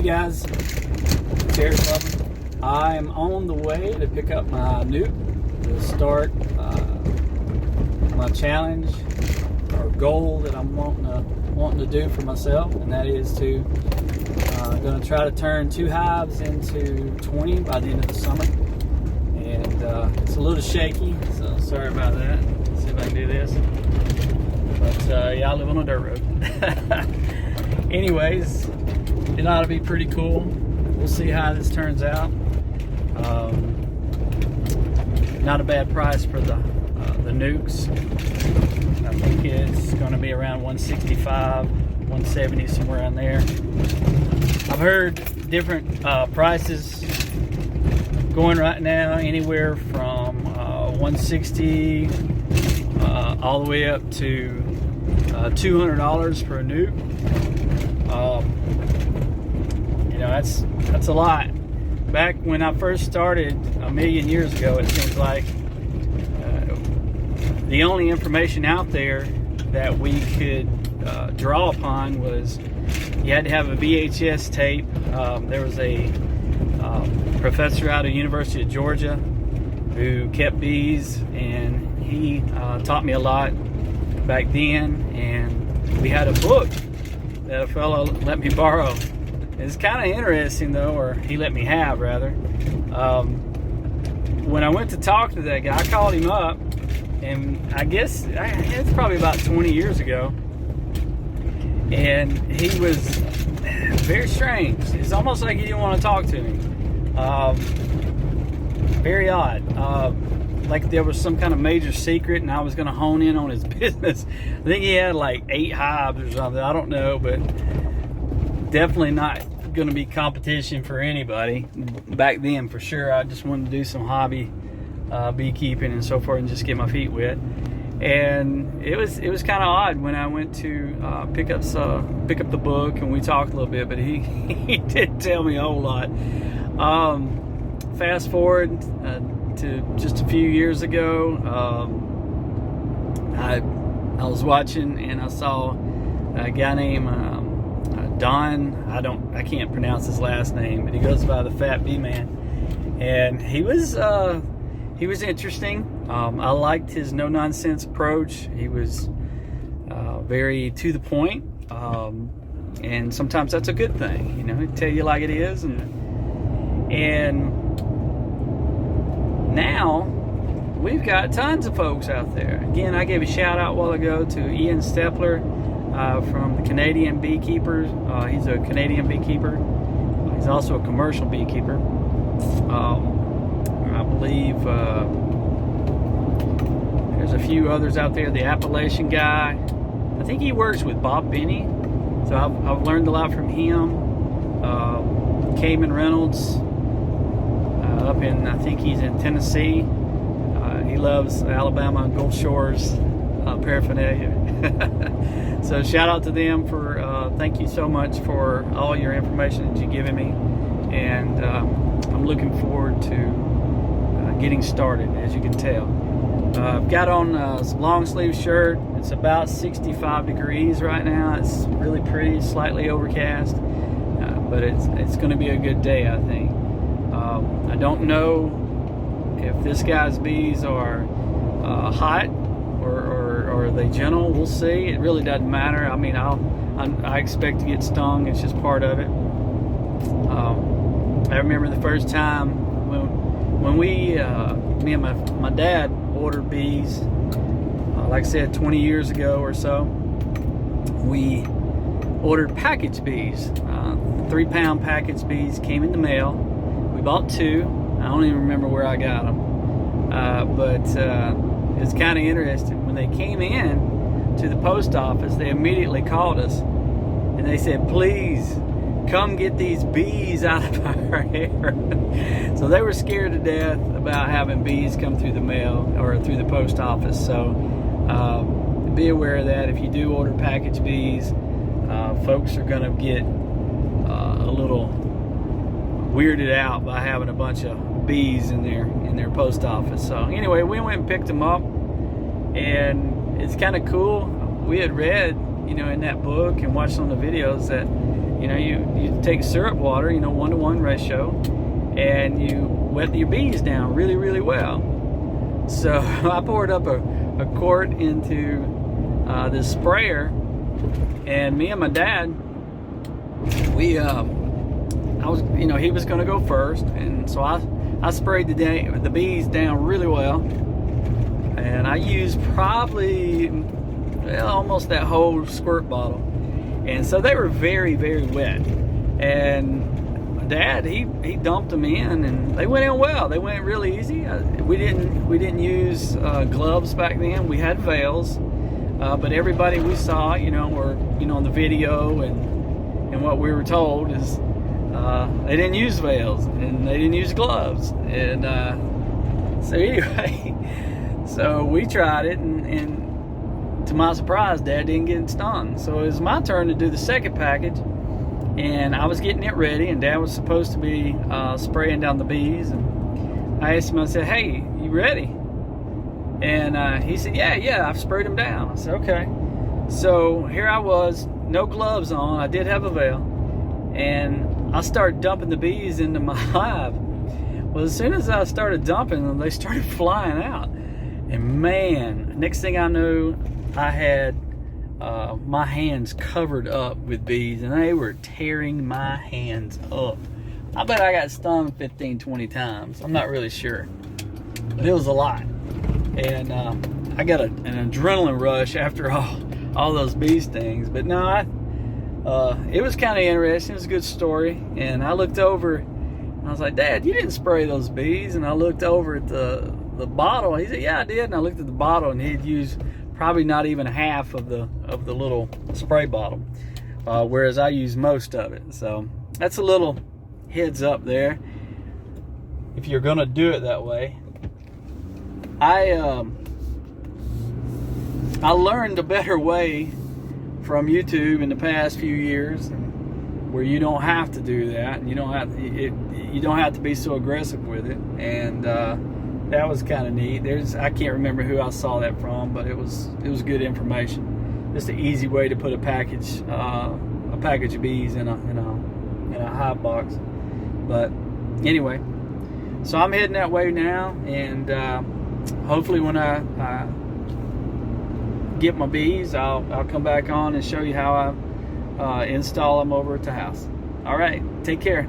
guys, Terry Club. I am on the way to pick up my nuke to start my challenge or goal that I'm wanting to do for myself, and that is to going to try to turn 2 hives into 20 by the end of the summer. And it's a little shaky, so sorry about that. Let's see if I can do this. But yeah, I live on a dirt road. Anyways, it ought to be pretty cool. We'll see how this turns out. Not a bad price for the nukes. I think it's going to be around 165, 170, somewhere around there. I've heard different prices going right now, anywhere from 160 all the way up to $200 for a nuke. You know, that's a lot. Back when I first started a million years ago, it seems like the only information out there that we could draw upon was you had to have a VHS tape. There was a professor out of University of Georgia who kept bees, and he taught me a lot back then. And we had a book that a fellow let me borrow. It's kind of interesting though, or he let me have rather. When I went to talk to that guy, I called him up, and I guess it's probably about 20 years ago, and he was very strange. It's almost like he didn't want to talk to me. Very odd. Like there was some kind of major secret, and I was going to hone in on his business. I think he had like 8 hives or something. I don't know, but definitely not going to be competition for anybody back then, for sure. I just wanted to do some hobby beekeeping and so forth, and just get my feet wet. And it was kind of odd when I went to pick up the book, and we talked a little bit, but he didn't tell me a whole lot. Fast forward to just a few years ago, I was watching, and I saw a guy named Don. I can't pronounce his last name, but he goes by the Fat Bee Man, and he was interesting. I liked his no nonsense approach. He was very to the point, and sometimes that's a good thing. You know, he'd tell you like it is, and now we've got tons of folks out there. Again, I gave a shout out a while ago to Ian Stepler from the Canadian Beekeepers. He's a Canadian beekeeper. He's also a commercial beekeeper. I believe there's a few others out there. The Appalachian guy, I think he works with Bob Benny, so I've learned a lot from him. Cayman Reynolds, up in, I think he's in Tennessee. He loves Alabama and Gulf Shores paraphernalia. So shout out to them for thank you so much for all your information that you've given me, and I'm looking forward to getting started. As you can tell, I've got on some long sleeve shirt. It's about 65 degrees right now. It's really pretty, slightly overcast, but it's going to be a good day, I think. I don't know if this guy's bees are hot or are they gentle. We'll see. It really doesn't matter. I mean, I expect to get stung. It's just part of it. I remember the first time when we, me and my dad ordered bees, like I said, 20 years ago or so. We ordered package bees. 3-pound package bees came in the mail. We bought 2. I don't even remember where I got them. But it's kind of interesting. When they came in to the post office, they immediately called us, and they said, please come get these bees out of our hair. So they were scared to death about having bees come through the mail or through the post office. So be aware of that. If you do order package bees, folks are going to get a little weirded out by having a bunch of bees in their post office. So anyway, we went and picked them up, and it's kind of cool. We had read, in that book and watched on the videos that You know, you take syrup water, you know, 1-to-1 ratio, and you wet your bees down really, really well. So I poured up a quart into this sprayer, and me and my dad, he was going to go first, and so I sprayed the bees down really well, and I used probably almost that whole squirt bottle, and so they were very, very wet. And Dad, he dumped them in, and they went in well. They went really easy. We didn't use gloves back then. We had veils, but everybody we saw, you know, or you know, on the video and what we were told is they didn't use veils and they didn't use gloves. And so anyway, so we tried it, and to my surprise, Dad didn't get stung. So it was my turn to do the second package. And I was getting it ready, and Dad was supposed to be spraying down the bees. And I asked him, I said, "Hey, you ready?" And he said, yeah, I've sprayed them down. I said, okay. So here I was, no gloves on. I did have a veil. And I started dumping the bees into my hive. Well, as soon as I started dumping them, they started flying out. And man, next thing I knew, I had my hands covered up with bees, and they were tearing my hands up. I bet I got stung 15-20 times. I'm not really sure, but it was a lot. And I got an adrenaline rush after all those bee stings. But no, it was kind of interesting. It was a good story. And I looked over, and I was like, "Dad, you didn't spray those bees." And I looked over at the bottle. He said, "Yeah, I did." And I looked at the bottle, and he'd used probably not even half of the little spray bottle, whereas I use most of it. So that's a little heads up there if you're gonna do it that way. I learned a better way from YouTube in the past few years, where you don't have to do that, and you don't have to be so aggressive with it. And that was kind of neat. I can't remember who I saw that from, but it was good information. Just an easy way to put a package of bees in a hive box. But anyway, so I'm heading that way now, and hopefully when I get my bees, I'll come back on and show you how I install them over at the house. All right, take care.